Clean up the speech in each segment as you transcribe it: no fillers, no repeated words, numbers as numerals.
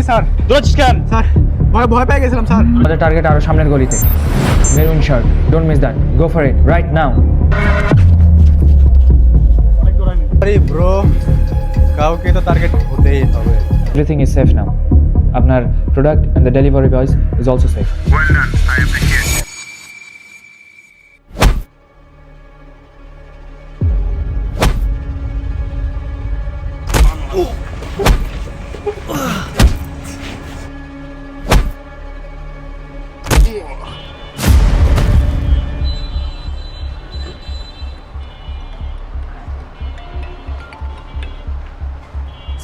Sir. দৌড়াচ্ছিস কেন? Sir ভয় পেয়ে গেছিলাম স্যার। আমাদের টার্গেট আরো সামনের গলিতে। Maroon shirt, don't miss that, go for it right now. আরে ব্রো, কাউকে তো টার্গেট হতেই হবে। এভরিথিং ইজ সেফ নাও। আপনার প্রোডাক্ট এন্ড দ্য ডেলিভারি বয়স is also safe. Well done. I appreciate it.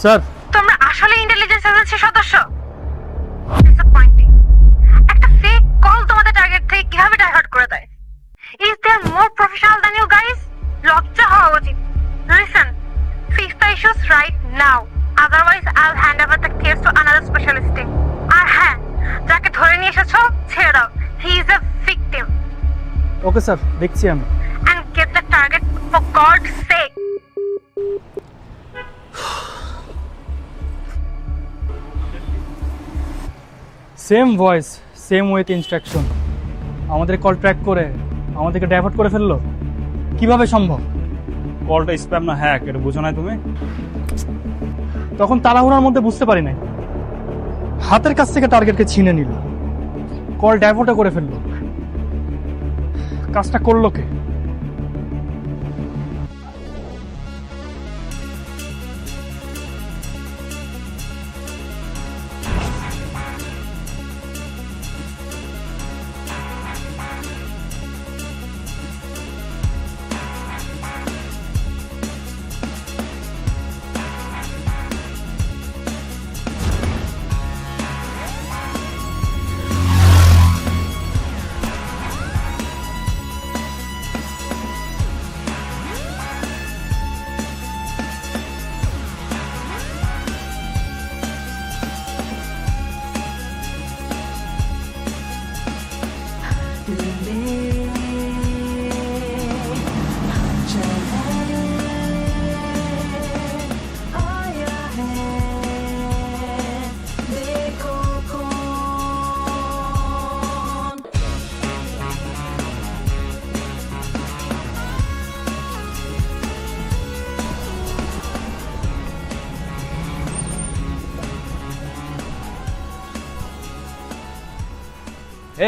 Sir, তোমরা আসলে ইন্টেলিজেন্স এজেন্সির সদস্য? ডিসঅ্যাপয়েন্টিং। একটা ফেক কল তোমাদের টার্গেট থেকে কিভাবে ডাইভার্ট করে দেয়? Is there more professional than you guys? লজ্জা হওয়া উচিত। Listen, fix the issues right now, otherwise I will hand over the case to another specialist team. আর হ্যাঁ, যাকে ধরে নিয়ে এসেছো ছেড়ে দাও। He is a victim. Okay sir, দেখছি আমি। And get the target for God's sake. Same voice, same with instruction. আমাদের কল ট্র্যাক করে আমাদেরকে ডাইভার্ট করে ফেললো, কিভাবে সম্ভব? কলটা স্প্যাম না হ্যাক, এটা বুঝো না তুমি? তখন তাড়াহুড়ার মধ্যে বুঝতে পারি নাই, হাতের কাছ থেকে টার্গেটকে ছিনে নিল, কল ডাইভার্টও করে ফেললো। কাজটা করলো কে?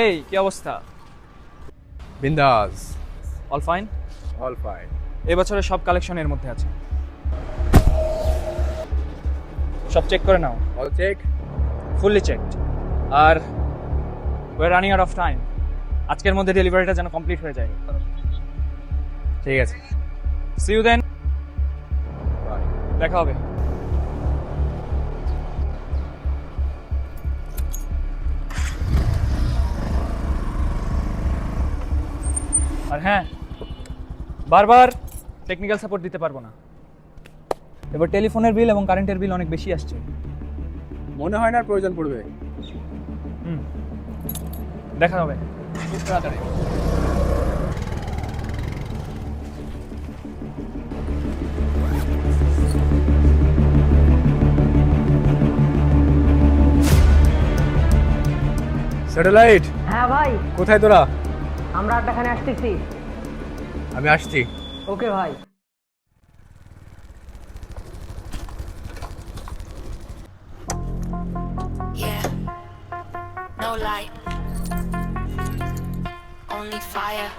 এই কি অবস্থা? বিন্দাস, অল ফাইন? All fine. এই বছরের সব কালেকশন এর মধ্যে আছে, সব চেক করে নাও। All check, fully checked. আর we are running out of time, আজকের মধ্যে ডেলিভারিটা যেন কমপ্লিট হয়ে যায়। ঠিক আছে, সি ইউ দেন, বাই। দেখা হবে। আর হ্যাঁ, বারবার টেকনিক্যাল সাপোর্ট দিতে পারবো না। এবার টেলিফোনের বিল এবং কারেন্টের বিল অনেক বেশি আসছে। মনে হয় না প্রয়োজন পড়বে। দেখা হবে খুব তাড়াতাড়ি। স্যাটেলাইট, হ্যাঁ ভাই, কোথায় তোরা? আমরা আড্ডাখানে আসতেছি। আমি আসছি। ওকে ভাই। Yeah, no light, only fire.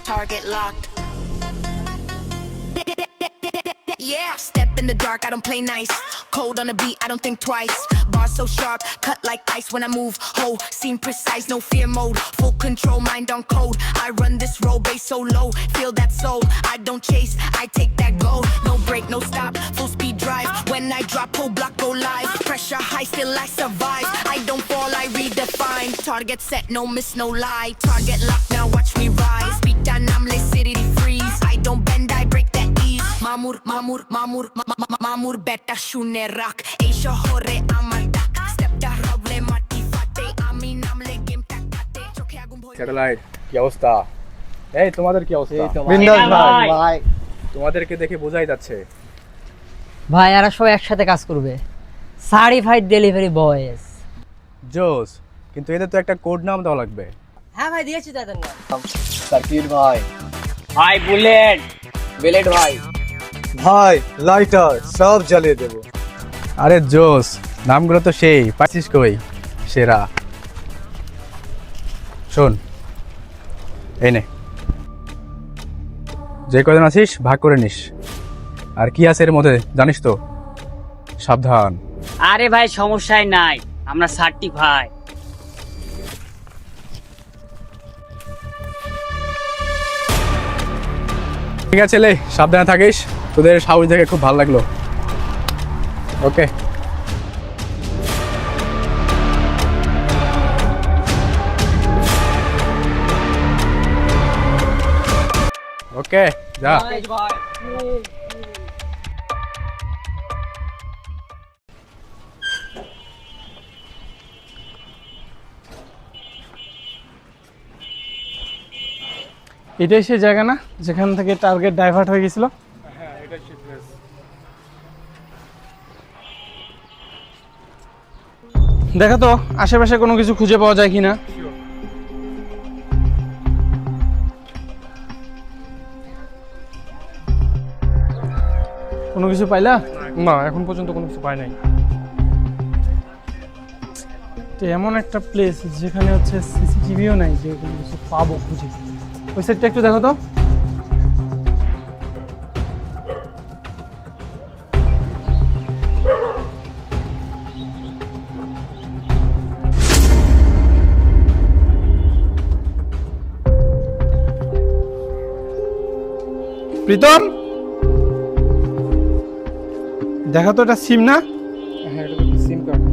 Target locked. Yeah, step in the dark, I don't play nice. Cold on the beat, I don't think twice. Bars so sharp, cut like ice when I move. Whole seem precise, no fear mode. Full control, mind on code. I run this road, bass so low. Feel that soul, I don't chase, I take that gold. No break, no stop, full speed drive. When I drop, whole block go live. Pressure high, still I survive. I don't fall, I redefine. Target set, no miss, no lie. Target locked, now watch me rise. Beat down, I'm city freeze. I don't bend, I break that ease. Mamur, beta shune rock. Ei shohore amar dak. Step da roble mati fate. Ami namle game tak tate. Chokhe agun bhoy. Satellite, কি অবস্থা? এই তোমাদের কি অবস্থা? বিন্দাস ভাই। তোমাদেরকে দেখে বোঝাই যাচ্ছে ভাই এরা সবাই একসাথে কাজ করবে, সার্টিফাইড ডেলিভারি বয়েস। জোস, কিন্তু এদের তো একটা কোড নাম দেওয়া লাগবে। হ্যাঁ ভাই দিয়েছি তাদের নাম। সার্কিট ভাই, ভাই বুলেট, বুলেট ভাই, ভাই লাইটার, সব জ্বালিয়ে দেব। আরে জোস, নামগুলো তো সেই পাচ্ছিস কই সেরা। শোন, এই নে, যে কজন আছিস ভাগ করে নিস। আর কি আছে এর মধ্যে জানিস তো, সাবধান। আরে ভাই সমস্যাই নাই, আমরা ভাই। ঠিক আছে লে, সাবধানে থাকিস। তোদের সাহস দেখে খুব ভালো লাগলো। ওকে, ওকে যা। এটাই সেই জায়গা না যেখান থেকে টার্গেট ডাইভার্ট হয়ে গেছিল? দেখা তো আশেপাশে কোনো কিছু খুঁজে পাওয়া যায় কিনা। কোনো কিছু পাইলা? না, এখন পর্যন্ত কোনো কিছু পাই নাই। তো এমন একটা প্লেস যেখানে হচ্ছে সিসিটিভিও নাই যে কোনো কিছু পাবো খুঁজে। ওই সাইডটা একটু দেখো তো। প্রীতম, দেখা তো এটা সিম না? হ্যাঁ, এটা তো সিম কার্ড।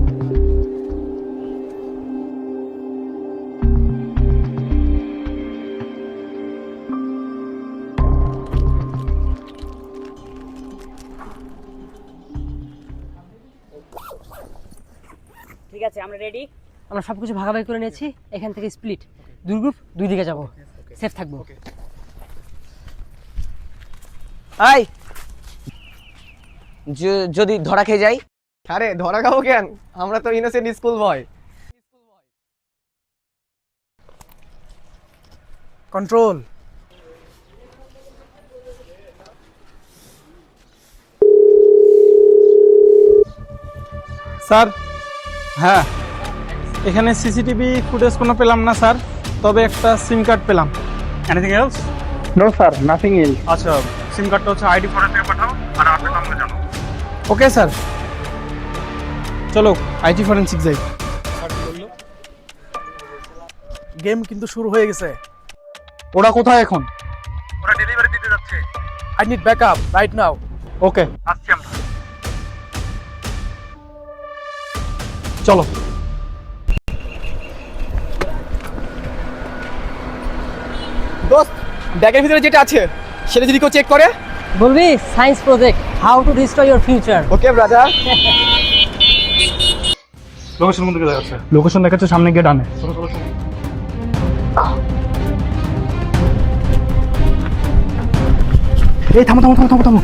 ঠিক আছে, আমরা রেডি। আমরা সবকিছু ভাগাভাগি করে নিয়েছি, এখান থেকে স্প্লিট, দুই গ্রুপ, দুই দিকে যাব, সেফ থাকবো। আই যদি ধরা খেয়ে যাই? আরে ধরা খাবো কেন, আমরা তো ইনোসেন্ট স্কুল বয়। কন্ট্রোল। স্যার, হ্যাঁ এখানে সিসিটিভি ফুটেজ কোনো পেলাম না স্যার, তবে একটা সিম কার্ড পেলাম। Anything else? No sir, nothing else. আচ্ছা, সিম কার্ডটা হচ্ছে আইডি ফোনে থেকে পাঠাও আর আপনার নামটা জানো। ওকে স্যার, চলো আইটি ফরেনসিক যাই। গেম কিন্তু শুরু হয়ে গেছে। ওরা কোথায় এখন? ওরা ডেলিভারি দিতে যাচ্ছে। I need backup right now. Okay, আসছি আমরা। চলো। দোস্ত, ব্যাগের ভিতরে যেটা আছে সেটা যদি কেউ চেক করে? বলবি science project, how to destroy your future. Okay brother. Location কোন দিকে যাচ্ছে? লোকেশন দেখাচ্ছে সামনে গিয়ে ডানে। এই থামো থামো থামো থামো থামো,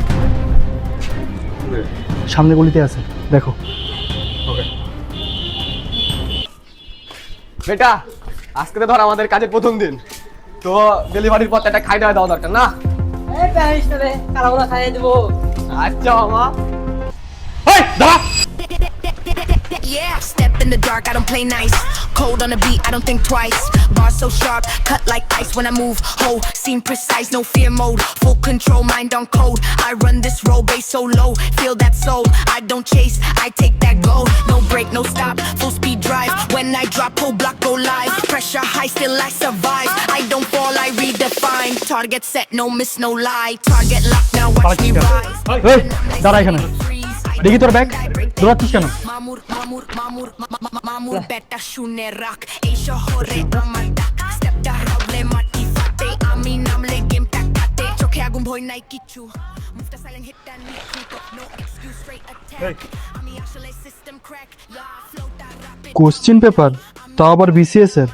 সামনে গলিতে আছে, দেখো। বেটা, আজকে তো ধর আমাদের কাজের প্রথম দিন, তো ডেলিভারির পর একটা খাই দেওয়া দরকার না? এই প্যারিস তবে কালাগুলা খাইয়ে দেবো। আচ্ছা মামা। Yeah, step in the dark, I don't play nice. Cold on the beat, I don't think twice. Bars so sharp, cut like ice when I move. Whole scene precise, no fear mode. Full control, mind on code. I run this road, bass so low. Feel that soul, I don't chase, I take that gold. No break, no stop, full speed drive. When I drop, whole block go live. Pressure high, still I survive. I don't fall, I redefine. Target set, no miss, no lie. Target locked, now watch me rise. এই দাঁড়া এখানে, দেখি তোর bag দৌড়াচ্ছিস কেন? মামুর বেটা শুনে রাখ, এই শহরে আমার ডাক। স্টেপটা রাউলে মাটি ফাটে, আমি নামলে গেম টাকাতে। চোখে আগুন ভয় নাই কিছু, মুভটা সাইলেন্ট হিটটা নিখু, নো এক্সকিউজ স্ট্রেট অ্যাটাক। আমি আসলে সিস্টেম ক্র্যাক, ইয়া ফ্লোটা র‍্যাপিড। কোশ্চেন পেপার, তাও আবার বিসিএস এর।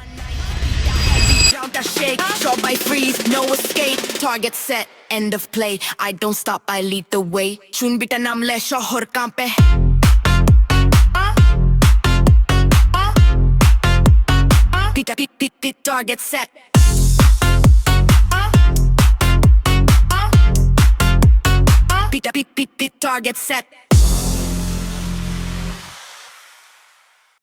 Ground that shake, sure fall by freeze, no escape. Target set, end of play. I don't stop, I lead the way. Chunbita namle shohor kampe. Target set. Target set.